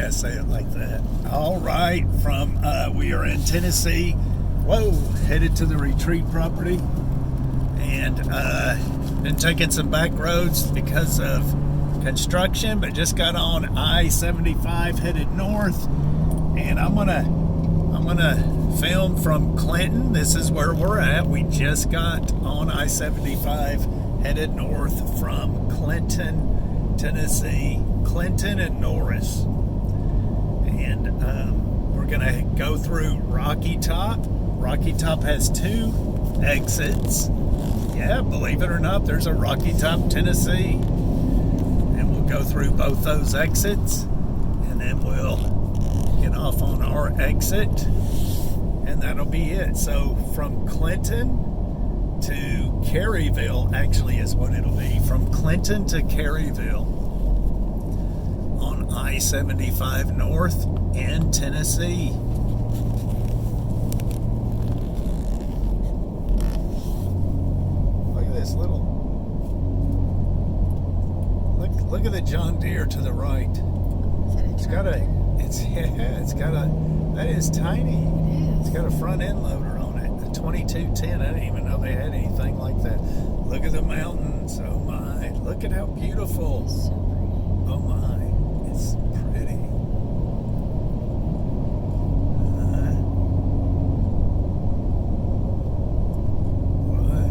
gotta say it like that. All right, we are in Tennessee. Whoa, headed to the retreat property, and been taking some back roads because of construction, but just got on I-75 headed north, and I'm gonna film from Clinton. This is where we're at. We just got on I-75 headed north from Clinton, Tennessee, Clinton and Norris, and we're gonna go through Rocky Top. Rocky Top has 2 exits. Yeah, believe it or not, there's a Rocky Top, Tennessee, and we'll go through both those exits, and then we'll get off on our exit, and that'll be it. So from Clinton to Caryville, actually, is what it'll be. From Clinton to Caryville on I-75 North in Tennessee. Look at this little... Look at the John Deere to the right. It's got a... that is tiny. It's got a front end loader on it, a 2210. I didn't even know they had anything like that. Look at the mountains. Oh my! Look at how beautiful. Oh my! It's pretty. What?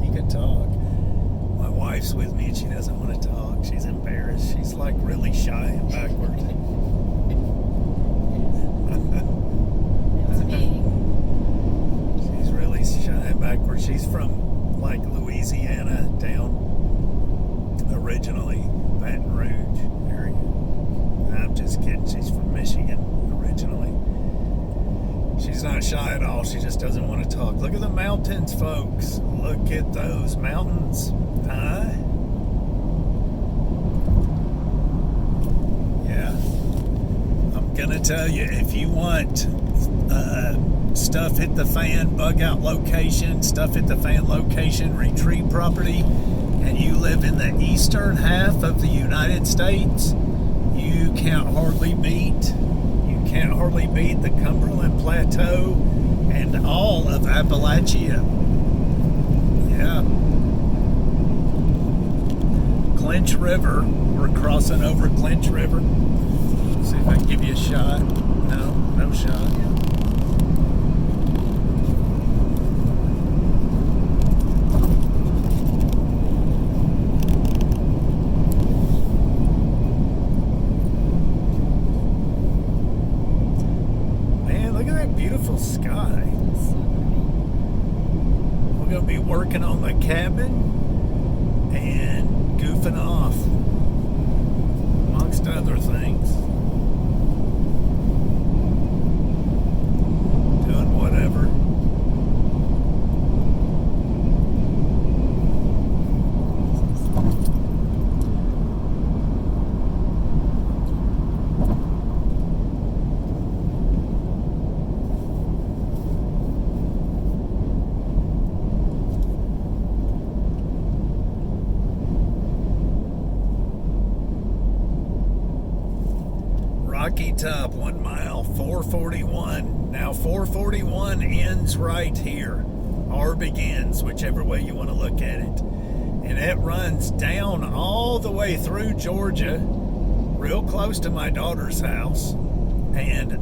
You can talk. My wife's with me and she doesn't want to talk. She's embarrassed. She's like really shy and backward. She's really shy and backward. She's from like Louisiana down originally, Baton Rouge area. I'm just kidding. She's from Michigan originally. She's not shy at all. She just doesn't want to talk. Look at the mountains, folks. Look at those mountains. Huh? Yeah. I'm gonna tell you, if you want stuff hit the fan, bug out location, stuff hit the fan location, retreat property, and you live in the eastern half of the United States, you can't hardly beat the Cumberland Plateau and all of Appalachia. Yeah. Clinch River. We're crossing over Clinch River. See if I can give you a shot. No shot. Man, look at that beautiful sky. We're going to be working on the cabin and goofing off, amongst other things. Doing whatever. Rocky Top, 1 mile, 441. Now 441 ends right here, or begins, whichever way you want to look at it. And it runs down all the way through Georgia, real close to my daughter's house, and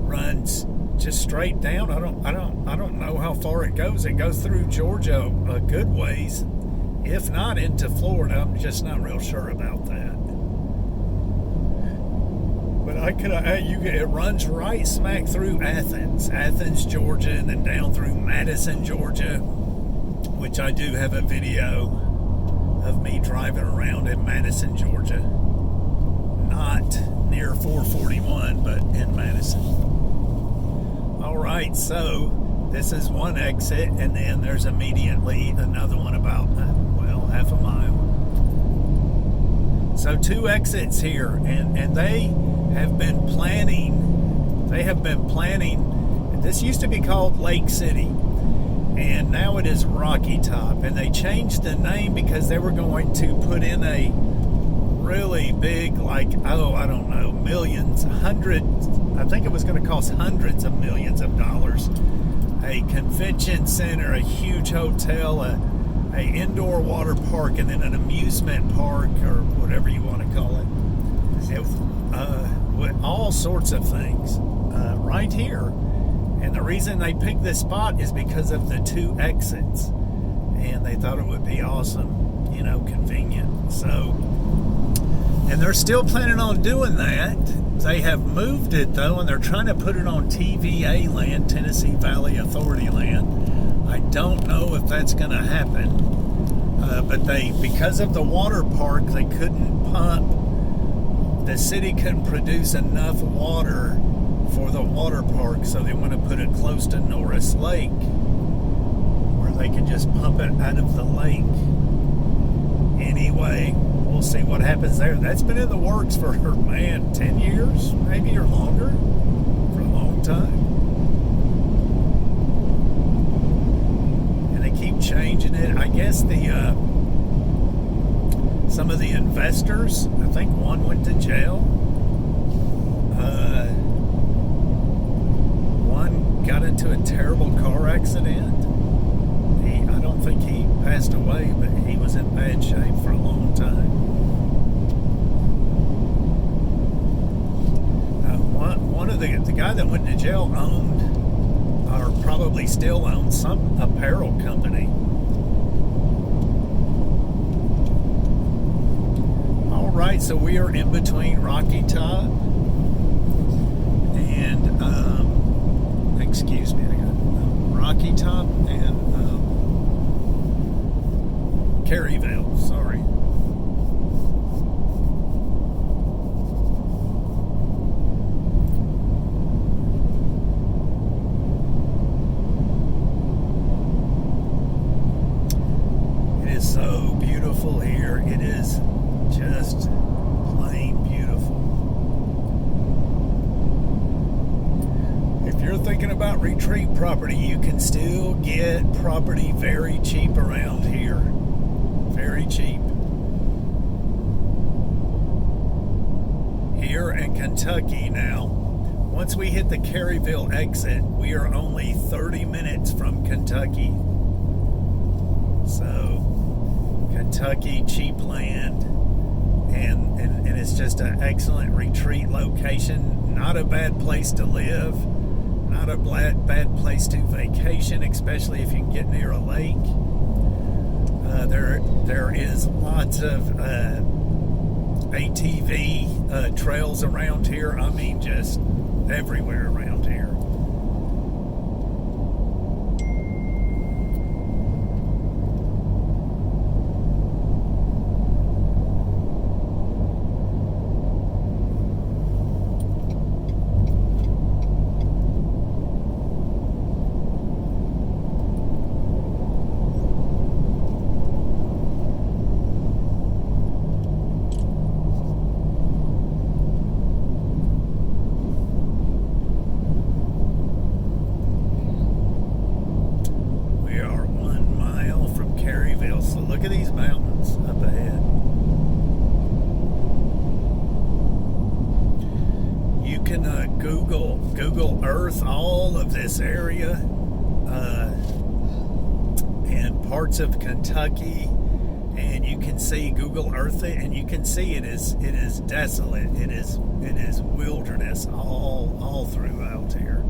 runs just straight down. I don't know how far it goes. It goes through Georgia a good ways, if not into Florida. I'm just not real sure about that. But it runs right smack through Athens, Georgia, and then down through Madison, Georgia, which I do have a video of me driving around in Madison, Georgia. Not near 441, but in Madison. All right, so this is one exit, and then there's immediately another one about, half a mile. So 2 exits here, and they have been planning. This used to be called Lake City, and now it is Rocky Top, and they changed the name because they were going to put in a really big, like, oh, I don't know, millions, hundreds, I think it was going to cost hundreds of millions of dollars. A convention center, a huge hotel, a indoor water park, and then an amusement park, or whatever you want to call it. With all sorts of things right here. And the reason they picked this spot is because of the 2 exits. And they thought it would be awesome, convenient. So, and they're still planning on doing that. They have moved it though, and they're trying to put it on TVA land, Tennessee Valley Authority land. I don't know if that's going to happen. But because of the water park, they couldn't pump. The city couldn't produce enough water for the water park, so they want to put it close to Norris Lake, where they can just pump it out of the lake. Anyway, we'll see what happens there. That's been in the works for, 10 years, maybe, or longer, for a long time. And they keep changing it. I guess some of the investors, I think one went to jail. One got into a terrible car accident. I don't think he passed away, but he was in bad shape for a long time. One of the guy that went to jail owned, or probably still owns, some apparel company. All right, so we are in between Rocky Top and excuse me, I got Rocky Top and Caryville, sorry. It is so beautiful here. It is just plain beautiful. If you're thinking about retreat property, you can still get property very cheap around here. Very cheap. Here in Kentucky now, once we hit the Caryville exit, we are only 30 minutes from Kentucky. So, Kentucky, cheap land, and it's just an excellent retreat location. Not a bad place to live. Not a bad place to vacation, especially if you can get near a lake. There is lots of ATV trails around here. I mean, just everywhere around here. So look at these mountains up ahead. You can Google Earth all of this area and parts of Kentucky, and you can see Google Earth it, and you can see it is desolate. It is wilderness all throughout here.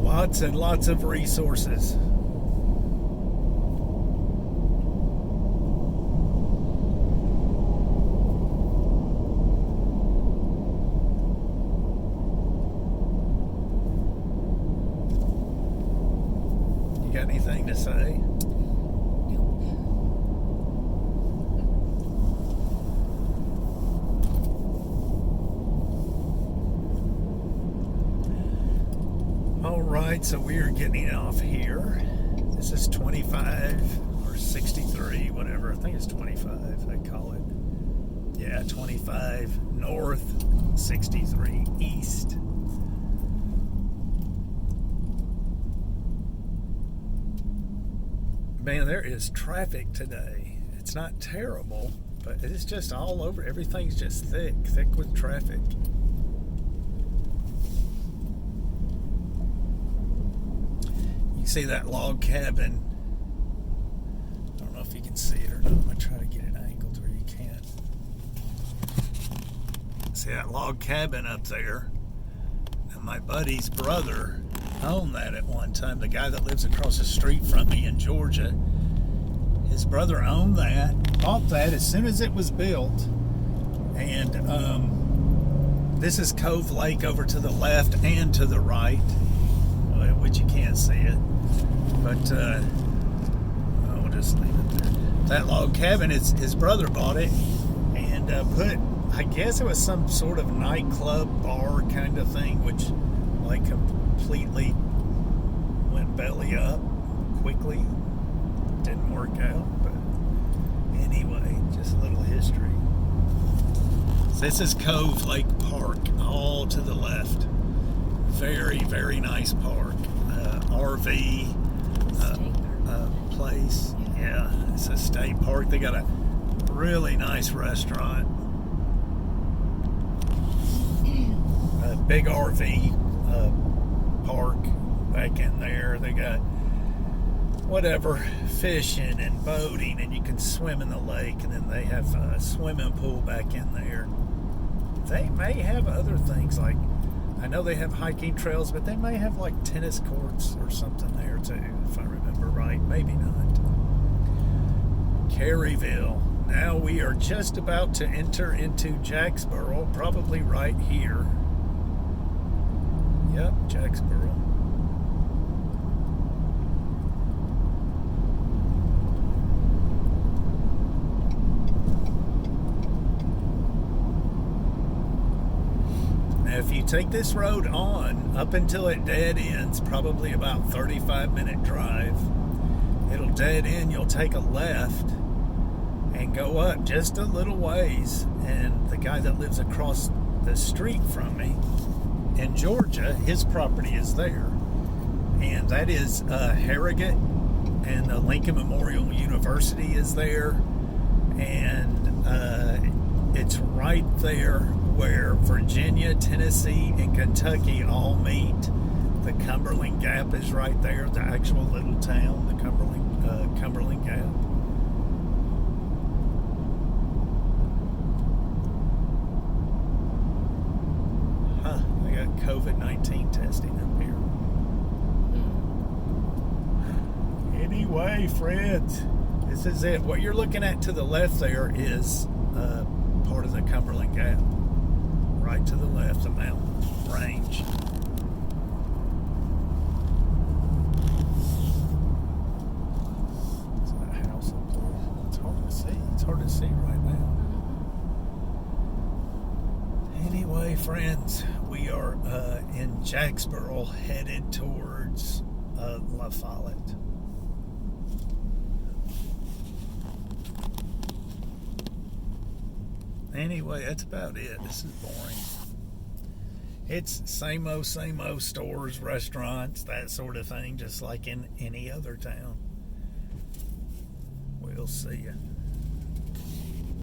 Lots and lots of resources. Got anything to say? All right, so we are getting off here. This is 25 or 63, whatever. I think it's 25, they call it. Yeah, 25 north, 63 east. Man, there is traffic today. It's not terrible, but it's just all over. Everything's just thick with traffic. You see that log cabin? I don't know if you can see it or not. I'm gonna try to get it angled where you can. See that log cabin up there? And my buddy's brother owned that at one time. The guy that lives across the street from me in Georgia, his brother owned that, bought that as soon as it was built. And this is Cove Lake over to the left and to the right, which you can't see it. But we'll just leave it there. That log cabin, his brother bought it and put, I guess it was some sort of nightclub bar kind of thing, which like completely went belly up quickly. Didn't work out, but anyway, just a little history. So this is Cove Lake Park, all to the left. Very, very nice park. RV place. Yeah, it's a state park. They got a really nice restaurant. A big RV park back in there. They got whatever, fishing and boating, and you can swim in the lake, and then they have a swimming pool back in there. They may have other things, like I know they have hiking trails, but they may have like tennis courts or something there too, if I remember right. Maybe not. Caryville. Now we are just about to enter into Jacksboro, probably right here. Yep, Jacksboro. If you take this road on up until it dead ends, probably about 35-minute drive, it'll dead end. You'll take a left and go up just a little ways, and the guy that lives across the street from me in Georgia, his property is there, and that is Harrogate, and the Lincoln Memorial University is there, and it's right there where Virginia, Tennessee, and Kentucky all meet. The Cumberland Gap is right there, the actual little town, the Cumberland Gap. Huh, they got COVID-19 testing up here. Anyway, friends, this is it. What you're looking at to the left there is part of the Cumberland Gap. Right to the left, the mountain range. Is that a house up there? It's hard to see. It's hard to see right now. Anyway, friends, we are in Jacksboro, headed towards La Follette. Anyway, that's about it. This is boring. It's same old stores, restaurants, that sort of thing, just like in any other town. We'll see you.